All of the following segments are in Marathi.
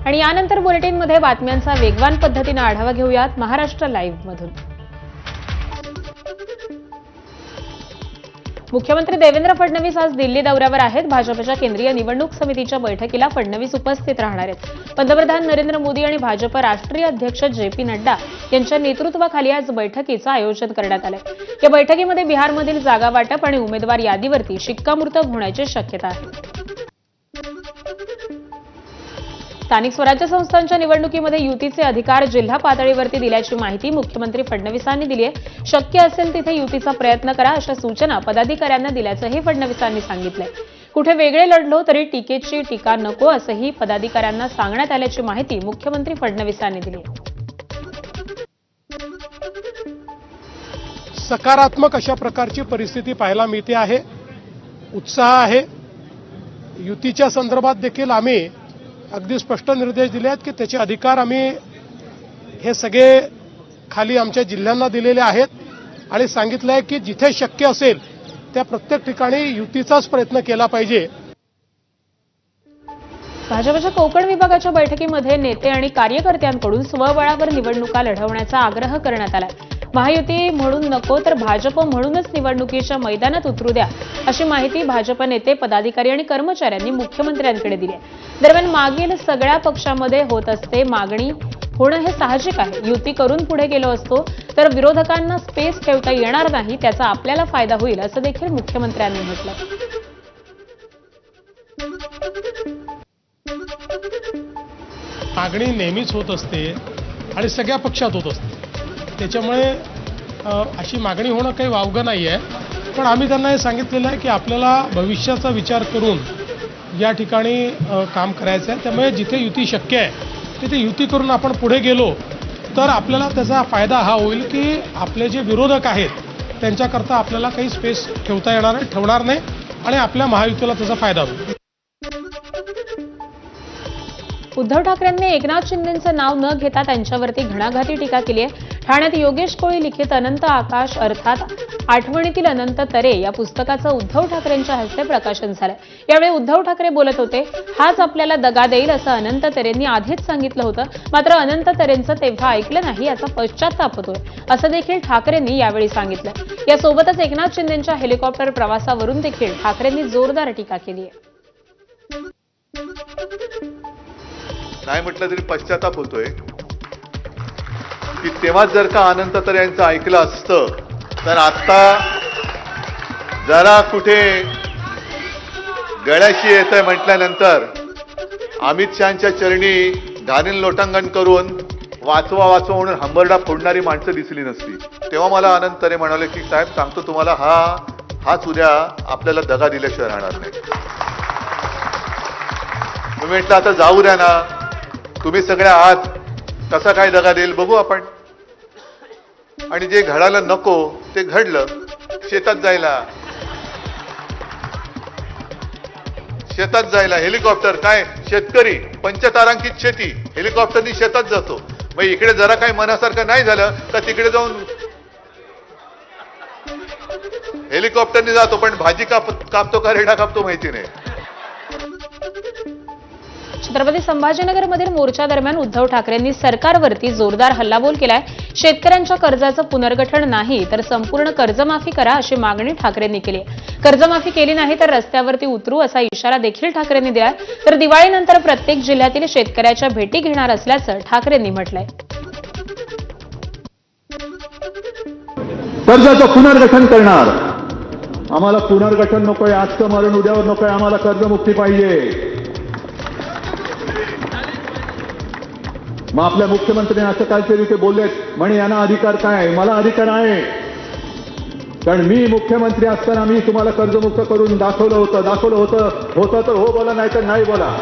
आणि यानंतर बुलेटिनमध्ये बातम्यांचा वेगवान पद्धतीने आढावा घेऊयात महाराष्ट्र लाईव्ह मधून। मुख्यमंत्री देवेंद्र फडणवीस आज दिल्ली दौऱ्यावर आहेत। भाजपच्या केंद्रीय निवडणूक समितीच्या बैठकीला फडणवीस उपस्थित राहणार आहेत। पंतप्रधान नरेंद्र मोदी आणि भाजप राष्ट्रीय अध्यक्ष जे.पी. नड्डा यांच्या नेतृत्वाखाली आज बैठकीचं आयोजन करण्यात आलंय। या बैठकीमध्ये बिहारमधील जागा वाटप आणि उमेदवार यादीवरती शिक्कामोर्तब होण्याची शक्यता आहे। स्थानिक स्वराज्य संस्थांच्या निवडणुकीमध्ये युतीचे अधिकार जिल्हा पातळीवरती दिल्याची माहिती मुख्यमंत्री फडणवीसांनी दिली आहे। शक्य असेल तिथे युतीचा प्रयत्न करा अशा सूचना पदाधिकाऱ्यांना दिल्याचंही फडणवीसांनी सांगितलंय। कुठे वेगळे लढलो तरी टीकेची टीका नको असंही पदाधिकाऱ्यांना सांगण्यात आल्याची माहिती मुख्यमंत्री फडणवीसांनी दिली आहे। सकारात्मक अशा प्रकारची परिस्थिती पाहायला मिळते आहे, उत्साह आहे। युतीच्या संदर्भात देखील आम्ही अगदी स्पष्ट निर्देश दिले आहेत की त्याचे अधिकार आम्ही हे सगळे खाली आमच्या जिल्ह्यांना दिलेले आहेत आणि सांगितलं आहे की जिथे शक्य असेल त्या प्रत्येक ठिकाणी युतीचाच प्रयत्न केला पाहिजे। भाजपच्या कोकण विभागाच्या बैठकीमध्ये नेते आणि कार्यकर्त्यांकडून स्वबळावर निवडणुका लढवण्याचा आग्रह करण्यात आला। महायुती म्हणून नको तर भाजप म्हणूनच निवडणुकीच्या मैदानात उतरू द्या अशी माहिती भाजप नेते, पदाधिकारी आणि कर्मचाऱ्यांनी मुख्यमंत्र्यांकडे दिली आहे। दरम्यान मागील सगळ्या पक्षांमध्ये होत असते मागणी होणं हे साहजिक आहे। युती करून पुढे गेलो असतो तर विरोधकांना स्पेस ठेवता येणार नाही, त्याचा आपल्याला फायदा होईल असं देखील मुख्यमंत्र्यांनी म्हटलं। मागणी नेहमीच होत असते आणि सगळ्या पक्षात होत असते, त्याच्यामुळे अशी मागणी होणं काही वावगं नाही आहे। पण आम्ही त्यांना हे सांगितलेलं आहे की आपल्याला भविष्याचा विचार करून या ठिकाणी काम करायचं आहे। त्यामुळे जिथे युती शक्य आहे तिथे युती करून आपण पुढे गेलो तर आपल्याला त्याचा फायदा हा होईल की आपले जे विरोधक आहेत त्यांच्याकरता आपल्याला काही स्पेस ठेवणार नाही आणि आपल्या महायुतीला त्याचा फायदा होईल। उद्धव ठाकरेंनी एकनाथ शिंदेंचं नाव न घेता त्यांच्यावरती घणाघाती टीका केली आहे। ठाण्यात योगेश कोळी लिखित अनंत आकाश अर्थात आठवणीतील अनंत तरे या पुस्तकाचं उद्धव ठाकरेंच्या हस्ते प्रकाशन झालं। यावेळी उद्धव ठाकरे बोलत होते। हाच आपल्याला दगा देईल असं अनंत तरेंनी आधीच सांगितलं होतं, मात्र अनंत तरेंचं तेव्हा ऐकलं नाही याचा पश्चाताप होतोय असं देखील ठाकरेंनी यावेळी सांगितलं। यासोबतच एकनाथ शिंदेंच्या हेलिकॉप्टर प्रवासावरून देखील ठाकरेंनी जोरदार टीका केली आहे। नाही म्हटलं तरी पश्चाताप होतोय की तेव्हा जर का अनंत तरे यांचं ऐकलं असतं तर आता जरा कुठे गळ्याशी येतंय म्हटल्यानंतर अमित शहाच्या चरणी घाणील लोटांगण करून वाचवा वाचवा म्हणून हंबरडा फोडणारी माणसं दिसली नसती। तेव्हा मला अनंत तरे म्हणाले की साहेब सांगतो तुम्हाला हाच उद्या आपल्याला दगा दिल्याशिवाय राहणार नाही। मी म्हटलं आता जाऊ द्या ना, तुम्ही सगळ्या आत कसा काय दगा देईल बघू आपण। आणि जे घडायला नको ते घडलं। शेतात जायला हेलिकॉप्टर काय शेतकरी पंचतारांकित शेती हेलिकॉप्टरनी शेतात जातो। मग इकडे जरा काही मनासारखं नाही झालं तर तिकडे जाऊन हेलिकॉप्टरनी जातो, पण भाजी कापतो का रेडा कापतो माहिती नाही। छत्रपती संभाजीनगरमधील मोर्चा दरम्यान उद्धव ठाकरेंनी सरकारवरती जोरदार हल्लाबोल केलाय। शेतकऱ्यांच्या कर्जाचं पुनर्गठन नाही तर संपूर्ण कर्जमाफी करा अशी मागणी ठाकरेंनी केली आहे। कर्जमाफी केली नाही तर रस्त्यावरती उतरू असा इशारा देखील ठाकरेंनी दिलाय। तर दिवाळीनंतर प्रत्येक जिल्ह्यातील शेतकऱ्याच्या भेटी घेणार असल्याचं ठाकरेंनी म्हटलंय। कर्जाचं पुनर्गठन करणार, आम्हाला पुनर्गठन नकोय, आजचं मरण उद्यावर नकोय, आम्हाला कर्जमुक्ती पाहिजे। मग आपल्या मुख्यमंत्र्यांनी असं काहीतरी ते बोललेत म्हणे यांना अधिकार काय, मला अधिकार आहे, कारण मी मुख्यमंत्री असताना मी तुम्हाला कर्जमुक्त करून दाखवलं होतं तर हो बोला नाही तर नाही बोला।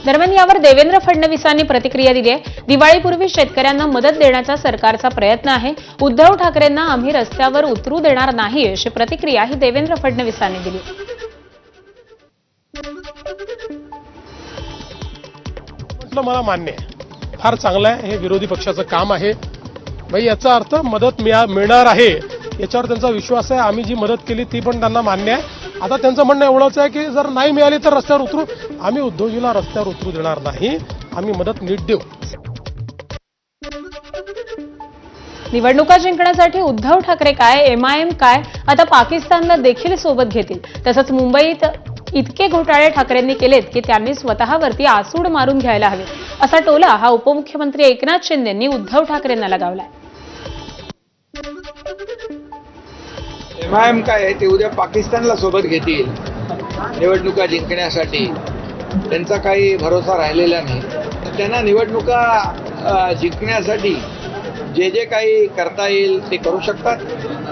दरम्यान यावर देवेंद्र फडणवीसांनी प्रतिक्रिया दिली आहे। दिवाळीपूर्वी शेतकऱ्यांना मदत देण्याचा सरकारचा प्रयत्न आहे। उद्धव ठाकरेंना आम्ही रस्त्यावर उतरू देणार नाही अशी प्रतिक्रिया ही देवेंद्र फडणवीसांनी दिली। म्हटलं मला मान्य आहे, फार चांगलं आहे, हे विरोधी पक्षाचं काम आहे. भाई याचा अर्थ मदत मिळणार आहे याच्यावर त्यांचा विश्वास आहे. आम्ही जी मदत केली ती पण त्यांना मान्य आहे. आता त्यांचं म्हणणं एवढंच आहे की जर नाही मिळाली तर रस्त्यावर उतरू. आम्ही उद्धवजीला रस्त्यावर उतरू देणार नाही, आम्ही मदत नीट देऊ. निवडणुका जिंकण्यासाठी उद्धव ठाकरे काय, एमआयएम काय, आता पाकिस्तानला देखील सोबत घेतील. तसंच मुंबईत इतके घोटाळे ठाकरेंनी केलेत की त्यांनी स्वतःवरती आसूड मारून घ्यायला हवे, असा टोला हा उपमुख्यमंत्री एकनाथ शिंदेंनी उद्धव ठाकरेंना लगावलाय. एमआयएम काय आहे ते उद्या पाकिस्तानला सोबत घेतील निवडणुका जिंकण्यासाठी. त्यांचा काही भरोसा राहिलेला नाही. त्यांना निवडणुका जिंकण्यासाठी जे जे काही करता येईल ते करू शकतात,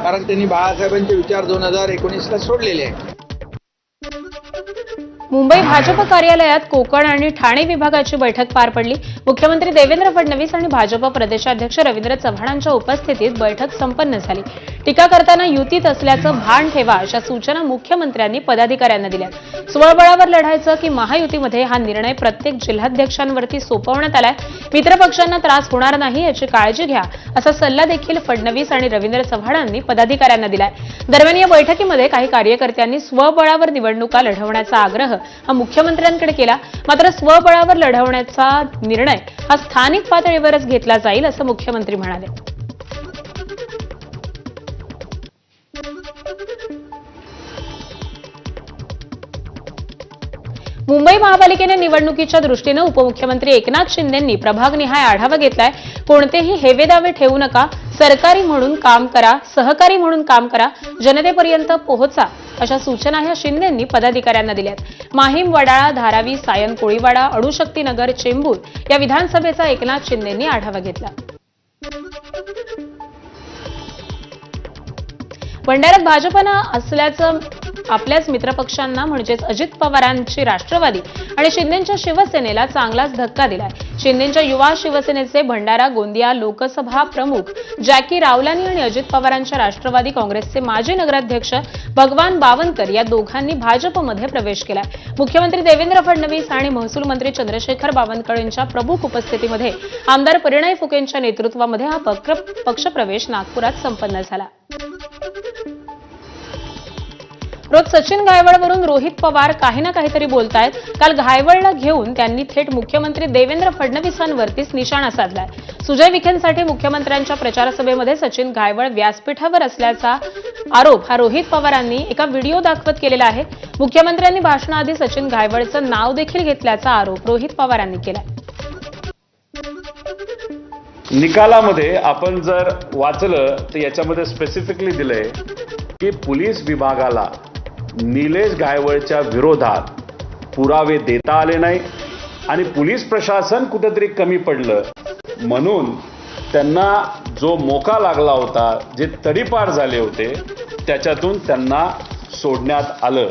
कारण त्यांनी बाळासाहेबांचे विचार 2019ला सोडलेले आहेत. मुंबई भाजप कार्यालयात कोकण आणि ठाणे विभागाची बैठक पार पडली. मुख्यमंत्री देवेंद्र फडणवीस आणि भाजप प्रदेशाध्यक्ष रवींद्र चव्हाणांच्या उपस्थितीत बैठक संपन्न झाली. टीका करताना युतीत असल्याचं भान ठेवा, अशा सूचना मुख्यमंत्र्यांनी पदाधिकाऱ्यांना दिल्या. स्वबळावर लढायचं की महायुतीमध्ये, हा निर्णय प्रत्येक जिल्हाध्यक्षांवरती सोपवण्यात आलाय. मित्रपक्षांना त्रास होणार नाही याची काळजी घ्या, असा सल्ला देखील फडणवीस आणि रवींद्र चव्हाणांनी पदाधिकाऱ्यांना दिलाय. दरम्यान या बैठकीमध्ये काही कार्यकर्त्यांनी स्वबळावर निवडणुका लढवण्याचा आग्रह हा मुख्यमंत्र्यांकडे केला. मात्र स्वबळावर लढवण्याचा निर्णय हा स्थानिक पातळीवरच घेतला जाईल, असं मुख्यमंत्री म्हणाले. मुंबई महापालिकेने निवडणुकीच्या दृष्टीनं उपमुख्यमंत्री एकनाथ शिंदेंनी प्रभागनिहाय आढावा घेतलाय. कोणतेही हेवेदावे ठेवू नका, सरकारी म्हणून काम करा, सहकारी म्हणून काम करा, जनतेपर्यंत पोहोचा, अशा सूचना ह्या शिंदेंनी पदाधिकाऱ्यांना दिल्यात. माहीम, वडाळा, धारावी, सायन, कोळीवाडा, अणुशक्तीनगर, चेंबूर या विधानसभेचा एकनाथ शिंदेंनी आढावा घेतला. भंडाऱ्यात भाजपनं असल्याचं आपल्याच मित्रपक्षांना म्हणजेच अजित पवारांची राष्ट्रवादी आणि शिंदेंच्या शिवसेनेला चांगलाच धक्का दिलाय. शिंदेंच्या युवा शिवसेनेचे भंडारा गोंदिया लोकसभा प्रमुख जॅकी रावलानी आणि अजित पवारांच्या राष्ट्रवादी काँग्रेसचे माजी नगराध्यक्ष भगवान बावनकर या दोघांनी भाजपमध्ये प्रवेश केलाय. मुख्यमंत्री देवेंद्र फडणवीस आणि महसूल मंत्री चंद्रशेखर बावनकुळे यांच्या प्रमुख उपस्थितीमध्ये आमदार परिणय फुकेंच्या नेतृत्वामध्ये हा पक्षप्रवेश नागपुरात संपन्न झाला. रोज सचिन गायवळवरून रोहित पवार काही ना काहीतरी बोलतायत. काल गायवळला घेऊन त्यांनी थेट मुख्यमंत्री देवेंद्र फडणवीसांवरतीच निशाणा साधलाय. सुजय विखेंसाठी मुख्यमंत्र्यांच्या प्रचारसभेमध्ये सचिन गायवळ व्यासपीठावर असल्याचा आरोप हा रोहित पवारांनी एका व्हिडिओ दाखवत केलेला आहे. मुख्यमंत्र्यांनी भाषणाआधी सचिन गायवळचं नाव देखील घेतल्याचा आरोप रोहित पवारांनी केलाय. निकालामध्ये आपण जर वाचलं तर याच्यामध्ये स्पेसिफिकली दिलंय की पोलीस विभागाला निलेश गायवळच्या विरोधात पुरावे देता आले नाही आणि पोलीस प्रशासन कुठेतरी कमी पडलं म्हणून त्यांना जो मोका लागला होता, जे तडीपार झाले होते, त्याच्यातून त्यांना सोडण्यात आलं.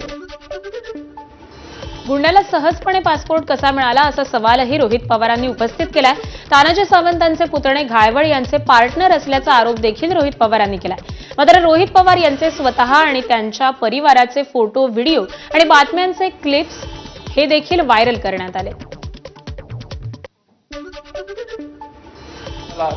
गुंड्याला सहजपणे पासपोर्ट कसा मिळाला असा सवालही रोहित पवारांनी उपस्थित केलाय. तानाजी सावंतांचे पुतणे घायवळ यांचे पार्टनर असल्याचा आरोप देखील रोहित पवारांनी केलाय. मात्र रोहित पवार यांचे स्वतः आणि त्यांच्या परिवाराचे फोटो, व्हिडिओ आणि बातम्यांचे क्लिप्स हे देखील व्हायरल करण्यात आले.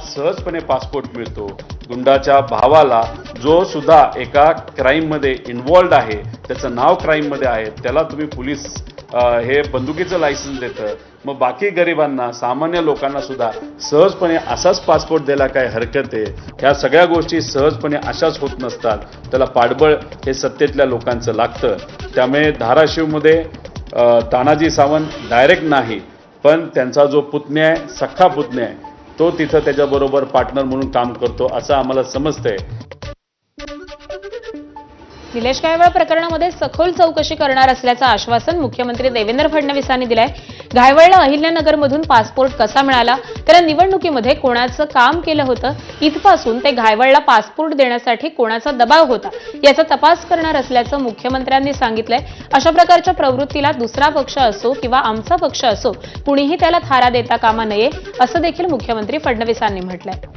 सहजपणे पासपोर्ट मिळतो. गुंडाच्या भावाला जो सुद्धा एका क्राईममध्ये इन्व्हॉल्ड आहे, त्याचं नाव क्राईममध्ये आहे, त्याला तुम्ही पोलीस हे बंदुकीचं लायसन्स देतं. मग बाकी गरिबांना, सामान्य लोकांना सुद्धा सहजपणे असाच पासपोर्ट द्यायला काय हरकत आहे? ह्या सगळ्या गोष्टी सहजपणे अशाच होत नसतात. त्याला पाठबळ हे सत्तेतल्या लोकांचं लागतं. त्यामुळे धाराशिवमध्ये तानाजी सावंत डायरेक्ट नाही, पण त्यांचा जो पुतण्या आहे, सख्खा पुतण्या आहे, तो तिथं त्याच्याबरोबर पार्टनर म्हणून काम करतो असं आम्हाला समजतंय. निलेश गायवळ प्रकरणामध्ये सखोल चौकशी करणार असल्याचं आश्वासन मुख्यमंत्री देवेंद्र फडणवीसांनी दिलंय. गायवळला अहिल्यानगरमधून पासपोर्ट कसा मिळाला, त्याला निवडणुकीमध्ये कोणाचं काम केलं होतं, इथपासून ते गायवळला पासपोर्ट देण्यासाठी कोणाचा दबाव होता, याचा तपास करणार असल्याचं मुख्यमंत्र्यांनी सांगितलंय. अशा प्रकारच्या प्रवृत्तीला दुसरा पक्ष असो किंवा आमचा पक्ष असो, कुणीही त्याला थारा देता कामा नये, असं देखील मुख्यमंत्री फडणवीसांनी म्हटलंय.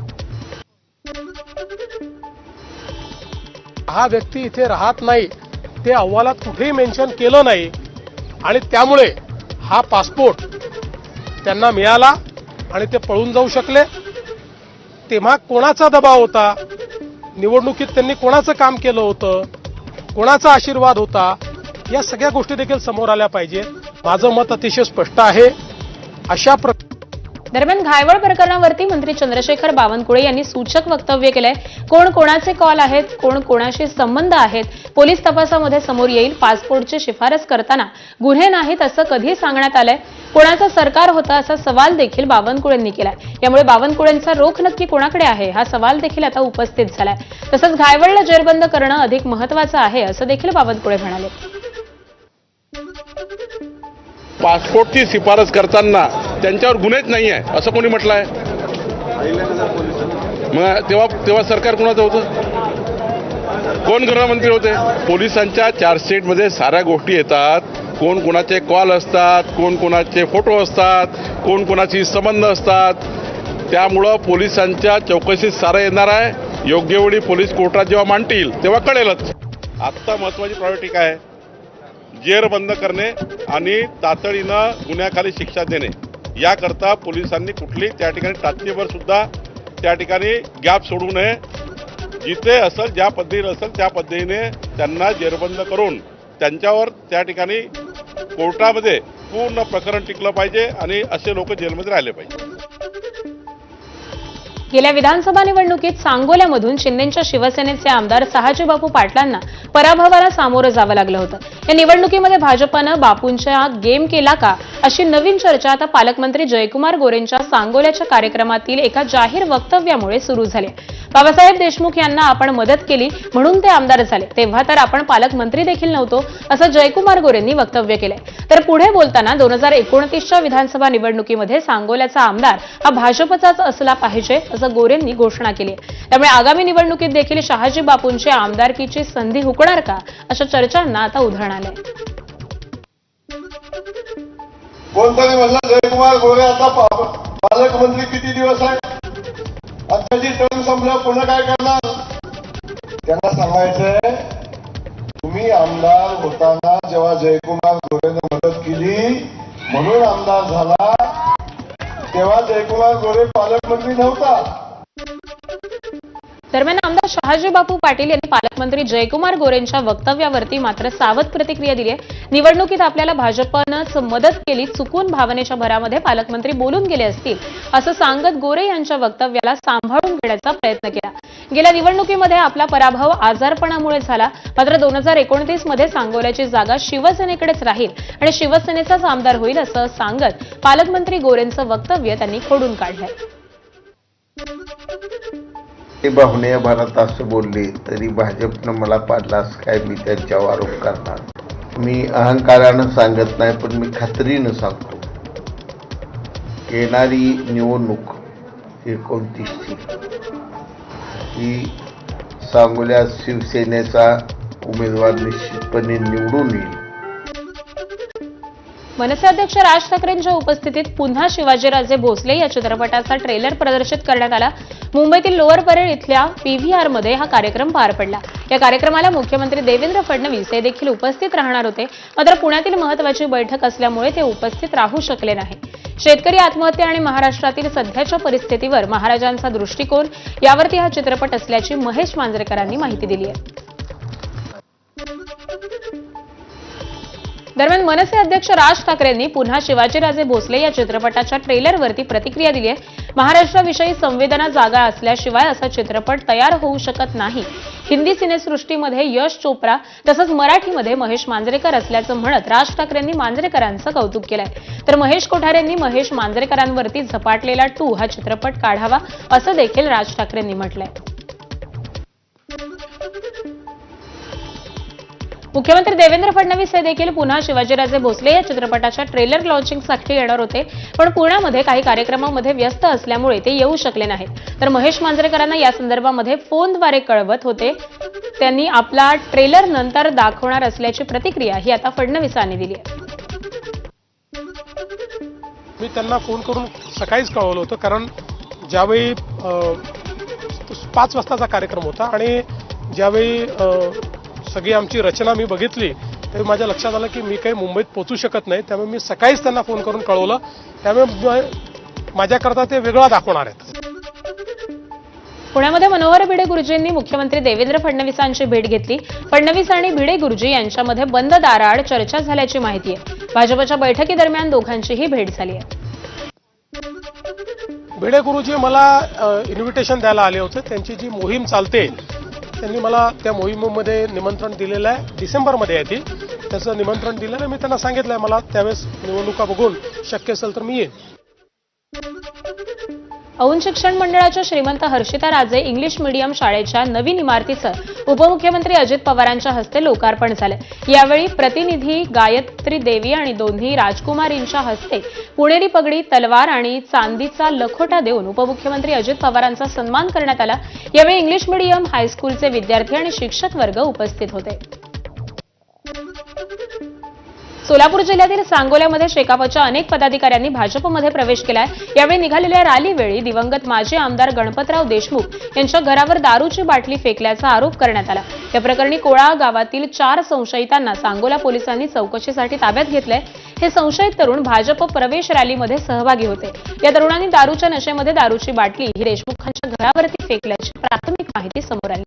हा व्यक्ती इथे राहत नाही, ते अहवालात कुठेही मेन्शन केलं नाही आणि त्यामुळे हा पासपोर्ट त्यांना मिळाला आणि ते पळून जाऊ शकले. तेव्हा कोणाचा दबाव होता, निवडणुकीत त्यांनी कोणाचं काम केलं होतं, कोणाचा आशीर्वाद होता, या सगळ्या गोष्टी देखील समोर आल्या पाहिजेत. माझं मत अतिशय स्पष्ट आहे. अशा दरम्यान घायवळ प्रकरणावरती मंत्री चंद्रशेखर बावनकुळे यांनी सूचक वक्तव्य केलंय. कोण कोणाचे कॉल आहेत, कोण कोणाशी संबंध आहेत, पोलीस तपासामध्ये समोर येईल. पासपोर्टची शिफारस करताना गुन्हे नाहीत असं कधी सांगण्यात आलंय. कोणाचं सरकार होतं असा सवाल देखील बावनकुळेंनी केलाय. यामुळे बावनकुळेंचा रोख नक्की कोणाकडे आहे हा सवाल देखील आता उपस्थित झालाय. तसंच घायवळला जेरबंद करणं अधिक महत्त्वाचं आहे असं देखील बावनकुळे म्हणाले. पासपोर्टची शिफारस करताना त्यांच्यावर गुन्हेच नाही आहे असं कोणी म्हटलं आहे? मग तेव्हा सरकार कोणाचं होतं? कोण गृहमंत्री होते? पोलिसांच्या चार्जशीटमध्ये साऱ्या गोष्टी येतात. कोण कोणाचे कॉल असतात, कोण कोणाचे फोटो असतात, कोण कोणाची संबंध असतात. त्यामुळं पोलिसांच्या चौकशीत सारं येणार आहे. योग्य वेळी पोलीस कोर्टात जेव्हा मांडतील तेव्हा कळेलच. आत्ता महत्त्वाची प्रायोरिटी काय आहे? जेर बंद करणे आणि तातडीनं गुन्ह्याखाली शिक्षा देणे. याकरता पोलिसांनी कुठली त्या ठिकाणी टाचणीवर सुद्धा त्या ठिकाणी गॅप सोडू नये. जिथे असेल, ज्या पद्धतीने असेल त्या पद्धतीने त्यांना जेरबंद करून त्यांच्यावर त्या ठिकाणी कोर्टामध्ये पूर्ण प्रकरण टिकलं पाहिजे आणि असे लोक जेलमध्ये राहिले पाहिजे. गेल्या विधानसभा निवडणुकीत सांगोल्यामधून शिंदेच्या शिवसेनेचे आमदार शहाजीबापू पाटलांना पराभवाला सामोरं जावं लागलं होतं. या निवडणुकीमध्ये भाजपनं बापूंचा गेम केला का अशी नवीन चर्चा आता पालकमंत्री जयकुमार गोरेंच्या सांगोल्याच्या कार्यक्रमातील एका जाहीर वक्तव्यामुळे सुरू झाली. बाबासाहेब देशमुख यांना आपण मदत केली म्हणून ते आमदार झाले, तेव्हा तर आपण पालकमंत्री देखील नव्हतो असं जयकुमार गोरेंनी वक्तव्य केलंय. तर पुढे बोलताना 2029च्या विधानसभा निवडणुकीमध्ये सांगोल्याचा आमदार हा भाजपचाच असला पाहिजे असं गोरेंनी घोषणा केली. त्यामुळे आगामी निवडणुकीत देखील शहाजी बापूंची आमदारकीची संधी हुकणार का अशा चर्चांना आता उधाण आलंय. कोणतरी म्हणलं जयकुमार गोरे आता पालकमंत्री किती दिवस आहे, आताची टर्म संपलं पुन्हा काय करणार? त्यांना सांगायचंय तुम्ही आमदार होताना जेव्हा जयकुमार गोरेने मदत केली म्हणून आमदार झाला, तेव्हा जयकुमार गोरे पालकमंत्री नव्हता. दरम्यान आमदार शहाजीबापू पाटील यांनी पालकमंत्री जयकुमार गोरेंच्या वक्तव्यावरती मात्र सावध प्रतिक्रिया दिली आहे. निवडणुकीत आपल्याला भाजपनंच मदत केली, चुकून भावनेच्या भरामध्ये पालकमंत्री बोलून गेले असतील असं सांगत गोरे यांच्या वक्तव्याला सांभाळून घेण्याचा प्रयत्न केला. गेल्या निवडणुकीमध्ये आपला पराभव आजारपणामुळे झाला, मात्र 2029 मध्ये सांगोल्याची जागा शिवसेनेकडेच राहील आणि शिवसेनेचाच आमदार होईल असं सांगत पालकमंत्री गोरेंचं वक्तव्य त्यांनी खोडून काढलंय. ते भावनेय भारत असं बोलले तरी भाजपनं मला पाडलास काय मी त्यांच्यावर आरोप करणार. मी अहंकारानं सांगत नाही, पण मी खात्रीनं सांगतो येणारी निवडणूक 29ची ही सांगोल्यात शिवसेनेचा उमेदवार निश्चितपणे निवडून येईल. मनसे अध्यक्ष राज ठाकरेंच्या उपस्थितीत पुन्हा शिवाजीराजे भोसले या चित्रपटाचा ट्रेलर प्रदर्शित करण्यात आला. मुंबईतील लोअर परेड इथल्या पीव्हीआरमध्ये हा कार्यक्रम पार पडला. या कार्यक्रमाला मुख्यमंत्री देवेंद्र फडणवीस हे देखील उपस्थित राहणार होते, मात्र पुण्यातील महत्त्वाची बैठक असल्यामुळे ते उपस्थित राहू शकले नाही. शेतकरी आत्महत्या आणि महाराष्ट्रातील सध्याच्या परिस्थितीवर महाराजांचा दृष्टिकोन यावरती हा चित्रपट असल्याची महेश मांजरेकरांनी माहिती दिली आहे. दरम्यान मनसे अध्यक्ष राज ठाकरेंनी पुन्हा शिवाजीराजे भोसले या चित्रपटाच्या ट्रेलरवरती प्रतिक्रिया दिली आहे. महाराष्ट्राविषयी संवेदना जागा असल्याशिवाय असा चित्रपट तयार होऊ शकत नाही. हिंदी सिनेसृष्टीमध्ये यश चोप्रा तसंच मराठीमध्ये महेश मांजरेकर असल्याचं म्हणत राज ठाकरेंनी मांजरेकरांचं कौतुक केलंय. तर महेश कोठारेंनी महेश मांजरेकरांवरती झपाटलेला 2 हा चित्रपट काढावा असं देखील राज ठाकरेंनी म्हटलंय. मुख्यमंत्री देवेंद्र फडणवीस हे देखील पुन्हा शिवाजीराजे भोसले या चित्रपटाच्या ट्रेलर लॉन्चिंगसाठी येणार होते, पण पुण्यामध्ये काही कार्यक्रमांमध्ये व्यस्त असल्यामुळे ते येऊ शकले नाहीत. तर महेश मांजरेकरांना या संदर्भामध्ये फोनद्वारे कळवत होते. त्यांनी आपला ट्रेलर नंतर दाखवणार असल्याची प्रतिक्रिया ही आता फडणवीसांनी दिली आहे. मी त्यांना फोन करून सकाळीच कळवलं होतं, कारण ज्यावेळी 5 वाजताचा कार्यक्रम होता आणि ज्यावेळी सगळी आमची रचना मी बघितली तेव्हा माझ्या लक्षात आलं की मी काही मुंबईत पोहोचू शकत नाही. त्यामुळे मी सकाळीच त्यांना फोन करून कळवलं. त्यामुळे माझ्याकरता ते वेगळा दाखवणार आहेत. पुण्यामध्ये मनोहर भिडे गुरुजींनी मुख्यमंत्री देवेंद्र फडणवीसांची भेट घेतली. फडणवीस आणि भिडे गुरुजी यांच्यामध्ये बंद दाराआड चर्चा झाल्याची माहिती आहे. भाजपच्या बैठकीदरम्यान दोघांचीही भेट झाली आहे. भिडे गुरुजी मला इन्व्हिटेशन द्यायला आले होते. त्यांची जी मोहीम चालते त्यांनी मला त्या मोहिमेमध्ये निमंत्रण दिलेलं आहे. डिसेंबरमध्ये आहे ती. त्याचं निमंत्रण दिलेलं मी त्यांना सांगितलंय मला त्यावेळेस निवडणुका बघून शक्य असेल तर मी येईन. औंध शिक्षण मंडळाच्या श्रीमंत हर्षिता राजे इंग्लिश मीडियम शाळेच्या नवीन इमारतीचं उपमुख्यमंत्री अजित पवारांच्या हस्ते लोकार्पण झालं. यावेळी प्रतिनिधी गायत्री देवी आणि दोन्ही राजकुमारींच्या हस्ते पुणेरी पगडी, तलवार आणि चांदीचा लखोटा देऊन उपमुख्यमंत्री अजित पवारांचा सन्मान करण्यात आला. यावेळी इंग्लिश मीडियम हायस्कूलचे विद्यार्थी आणि शिक्षक वर्ग उपस्थित होते. सोलापूर जिल्ह्यातील सांगोल्यामध्ये शेकापच्या अनेक पदाधिकाऱ्यांनी भाजपमध्ये प्रवेश केलाय. यावेळी निघालेल्या रॅलीवेळी दिवंगत माजी आमदार गणपतराव देशमुख यांच्या घरावर दारूची बाटली फेकल्याचा आरोप करण्यात आला. या प्रकरणी कोळा गावातील 4 संशयितांना सांगोला पोलिसांनी चौकशीसाठी ताब्यात घेतलंय. हे संशयित तरुण भाजप प्रवेश रॅलीमध्ये सहभागी होते. या तरुणांनी दारूच्या नशेमध्ये दारूची बाटली ही देशमुखांच्या घरावरती फेकल्याची प्राथमिक माहिती समोर आली.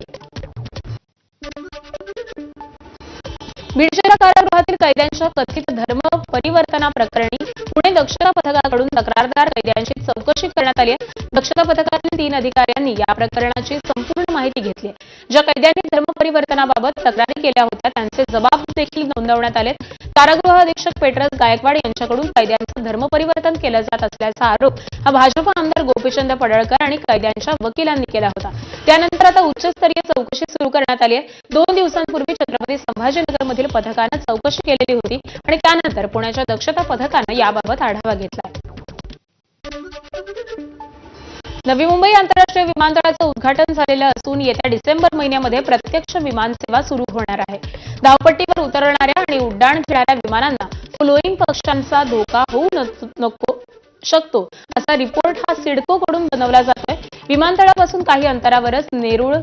बीड जिल्हा कारागृहातील कैद्यांच्या कथित धर्म परिवर्तनाप्रकरणी पुणे दक्षता पथकाकडून तक्रारदार कैद्यांची चौकशी करण्यात आली आहे. दक्षता पथकातील 3 अधिकाऱ्यांनी या प्रकरणाची संपूर्ण माहिती घेतली आहे. ज्या कैद्यांनी धर्म परिवर्तनाबाबत तक्रारी केल्या होत्या त्यांचे जबाब देखील नोंदवण्यात आले. कारागृह अधीक्षक पेट्रस गायकवाड यांच्याकडून कैद्यांचं धर्म परिवर्तन केलं जात असल्याचा आरोप हा भाजप आमदार गोपीचंद पडळकर आणि कैद्यांच्या वकिलांनी केला होता. त्यानंतर आता उच्चस्तरीय चौकशी सुरू करण्यात आली आहे. 2 दिवसांपूर्वी छत्रपती संभाजीनगरमधील पथकानं चौकशी केलेली होती आणि त्यानंतर पुण्याच्या दक्षता पथकानं याबाबत आढावा घेतला. नवी मुंबई आंतरराष्ट्रीय विमानतळाचं उद्घाटन झालेलं असून येत्या डिसेंबर महिन्यामध्ये प्रत्यक्ष विमान सेवा सुरू होणार आहे. धावपट्टीवर उतरणाऱ्या आणि उड्डाण घेणाऱ्या विमानांना फ्लोईंग पक्ष्यांचा धोका होऊ शकतो असा रिपोर्ट हा सिडकोकडून बनवला जातोय. विमानतळापासून काही अंतरावरच नेरूळ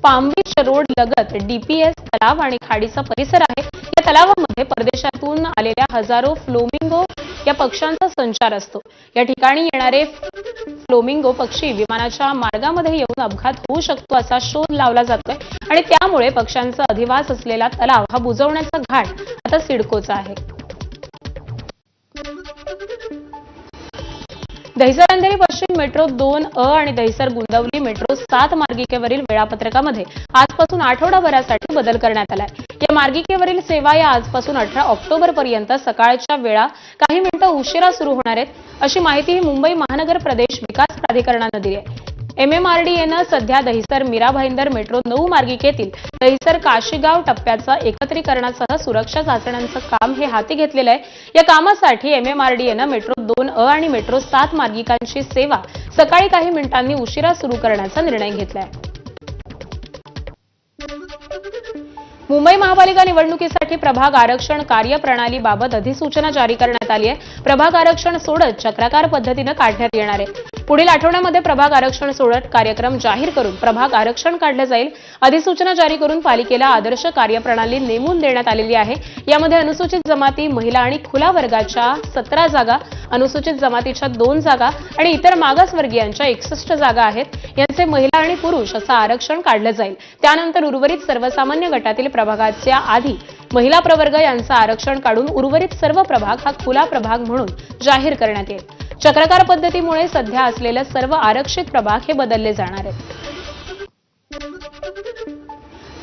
पाम बीच रोड लगत डीपीएस तलाव आणि खाडीचा परिसर आहे. या तलावामध्ये परदेशातून आलेल्या हजारो फ्लोमिंगो या पक्ष्यांचा संचार असतो. या ठिकाणी येणारे फ्लोमिंगो पक्षी विमानाच्या मार्गामध्ये येऊन अपघात होऊ शकतो असा शोध लावला जातोय आणि त्यामुळे पक्ष्यांचा अधिवास असलेला तलाव हा बुजवण्याचा घाट आता सिडकोचा आहे. दहिसर अंधेरी पश्चिम मेट्रो 2 अ आणि दहिसर गुंदवली मेट्रो 7 मार्गिकेवरील वेळापत्रकामध्ये आजपासून आठवडाभरासाठी बदल करण्यात आलाय. या मार्गिकेवरील सेवा या आजपासून 18 ऑक्टोबरपर्यंत सकाळच्या वेळा काही मिनिटं उशिरा सुरू होणार आहेत अशी माहिती मुंबई महानगर प्रदेश विकास प्राधिकरणानं दिली आहे. MMRDAनं सध्या दहिसर मीरा भाईंदर मेट्रो 9 मार्गिकेतील दहिसर काशीगाव टप्प्याचं एकत्रीकरणासह सुरक्षा चाचण्यांचं काम हे हाती घेतलेलं आहे. या कामासाठी MMRDAनं मेट्रो 2 अ आणि मेट्रो 7 मार्गिकांची सेवा सकाळी काही मिनिटांनी उशिरा सुरू करण्याचा निर्णय घेतलाय. मुंबई महापालिका निवडणुकीसाठी प्रभाग आरक्षण कार्यप्रणालीबाबत अधिसूचना जारी करण्यात आली आहे. प्रभाग आरक्षण सोडत चक्राकार पद्धतीनं काढण्यात येणार आहे. पुढील आठवड्यामध्ये प्रभाग आरक्षण सोडत कार्यक्रम जाहीर करून प्रभाग आरक्षण काढलं जाईल. अधिसूचना जारी करून पालिकेला आदर्श कार्यप्रणाली नेमून देण्यात आलेली आहे. यामध्ये अनुसूचित जमाती, महिला आणि खुला वर्गाच्या 17 जागा, अनुसूचित जमातीच्या 2 जागा आणि इतर मागासवर्गीयांच्या 61 जागा आहेत. यांचे महिला आणि पुरुष असं आरक्षण काढलं जाईल. त्यानंतर उर्वरित सर्वसामान्य गटातील प्रभागाच्या आधी महिला प्रवर्ग यांचं आरक्षण काढून उर्वरित सर्व प्रभाग हा खुला प्रभाग म्हणून जाहीर करण्यात येईल. चक्राकार पद्धतीमुळे सध्या असलेले सर्व आरक्षित प्रभाग हे बदलले जाणार आहेत.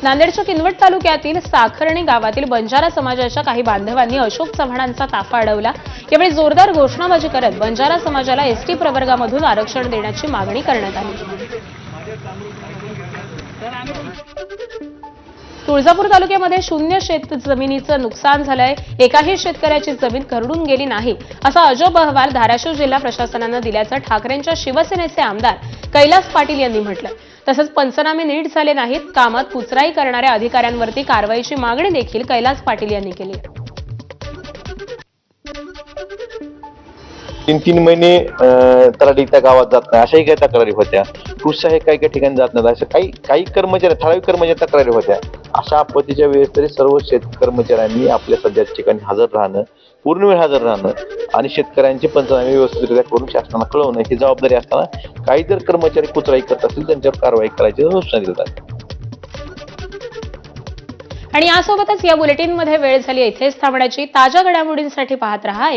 नांदेडच्या किनवट तालुक्यातील साखर्णी गावातील बंजारा समाजाच्या काही बांधवांनी अशोक चव्हाणांचा ताफा अडवला. यावेळी जोरदार घोषणाबाजी करत बंजारा समाजाला एसटी प्रवर्गामधून आरक्षण देण्याची मागणी करण्यात आली. तुळजापूर तालुक्यामध्ये 0 शेत जमिनीचं नुकसान झालंय. एकाही शेतकऱ्याची जमीन खरडून गेली नाही असा अजब अहवाल धाराशिव जिल्हा प्रशासनानं दिल्याचं ठाकरेंच्या शिवसेनेचे आमदार कैलास पाटील यांनी म्हटलंय. तसंच पंचनामे नीट झाले नाहीत, कामात कुचराई करणाऱ्या अधिकाऱ्यांवरती कारवाईची मागणी देखील कैलास पाटील यांनी केली. 3 महिने तलाठी त्या गावात जात नाही अशाही काही तक्रारी होत्या. कृषी काही ठिकाणी जात नाही अशा काही कर्मचारी, ठराविक कर्मचारी तक्रारी होत्या. अशा आपत्तीच्या वेळेस तरी सर्व कर्मचाऱ्यांनी आपल्या सध्या ठिकाणी हजर राहणं पूर्ण वेळ हजर राहणं आणि शेतकऱ्यांचे पंचनामे व्यवस्थितरित्या करून शासनाला कळवणं ही जबाबदारी असताना काही जर कर्मचारी कुचराई करत असतील त्यांच्यावर कारवाई करायची सूचना देतात. आणि यासोबतच या बुलेटिनमध्ये वेळ झाली इथेच थांबण्याची. ताज्या घडामोडींसाठी पाहत रहा